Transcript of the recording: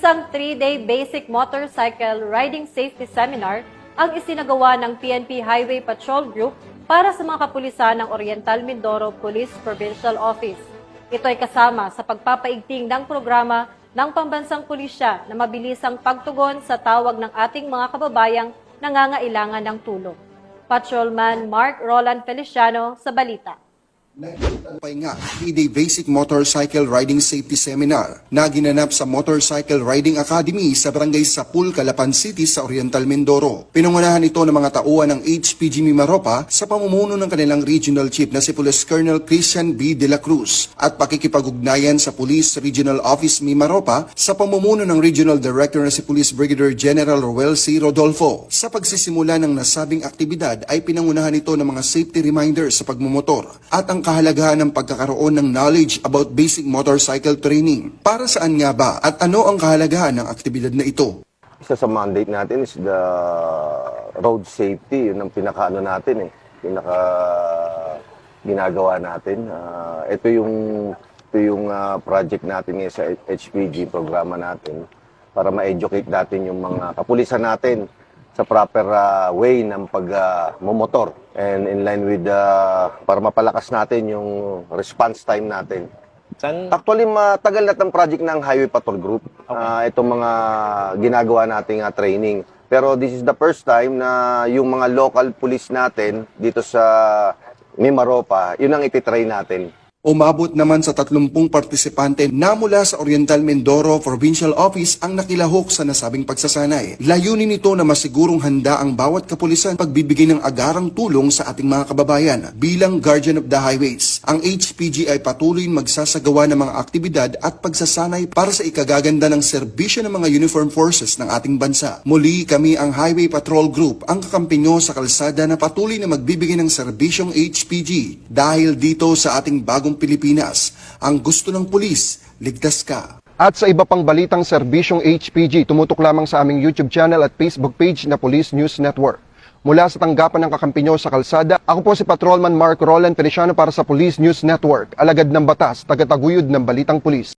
Isang 3-day basic motorcycle riding safety seminar ang isinagawa ng PNP Highway Patrol Group para sa mga kapulisan ng Oriental Mindoro Police Provincial Office. Ito ay kasama sa pagpapaigting ng programa ng pambansang pulisya na mabilisang pagtugon sa tawag ng ating mga kababayang nangangailangan ng tulong. Patrolman Mark Roland Feliciano sa balita. Pay nga, 3-day basic motorcycle riding safety seminar na ginanap sa Motorcycle Riding Academy sa Barangay Sapul, Calapan City sa Oriental Mindoro. Pinangunahan ito ng mga tauhan ng HPG Mimaropa sa pamumuno ng kanilang regional chief na si Police Colonel Christian B. De La Cruz at pakikipag-ugnayan sa Police Regional Office Mimaropa sa pamumuno ng Regional Director na si Police Brigadier General Roel C. Rodolfo. Sa pagsisimula ng nasabing aktibidad ay pinangunahan ito ng mga safety reminders sa pagmumotor at ang kahalagahan ng pagkakaroon ng knowledge about basic motorcycle training. Para saan nga ba at ano ang kahalagahan ng aktibidad na ito? Isa sa mandate natin is the road safety. Yun ang pinaka-ano natin pinaka ginagawa natin. Ito yung project natin ngayon sa HPG, programa natin, para ma-educate natin yung mga kapulisan natin sa proper way ng pagmumotor and in line with para mapalakas natin yung response time natin. Actually, matagal na itong project ng Highway Patrol Group. Itong mga ginagawa nating training. Pero this is the first time na yung mga local police natin dito sa Mimaropa, yun ang ititry natin. Umabot naman sa 30 partisipante na mula sa Oriental Mindoro Provincial Office ang nakilahok sa nasabing pagsasanay. Layunin nito na masigurong handa ang bawat kapulisan pagbibigay ng agarang tulong sa ating mga kababayan. Bilang Guardian of the Highways, ang HPG ay patuloy magsasagawa ng mga aktibidad at pagsasanay para sa ikagaganda ng serbisyo ng mga uniform forces ng ating bansa. Muli kami ang Highway Patrol Group, ang kakampi nyo sa kalsada na patuloy na magbibigay ng serbisyong HPG. Dahil dito sa ating bagong Pilipinas, ang gusto ng pulis, ligtas ka. At sa iba pang balitang serbisyong HPG, tumutok lamang sa aming YouTube channel at Facebook page na Police News Network. Mula sa tanggapan ng kakampi nyo sa kalsada, ako po si Patrolman Mark Roland Feliciano para sa Police News Network, alagad ng batas, tagataguyod ng balitang pulis.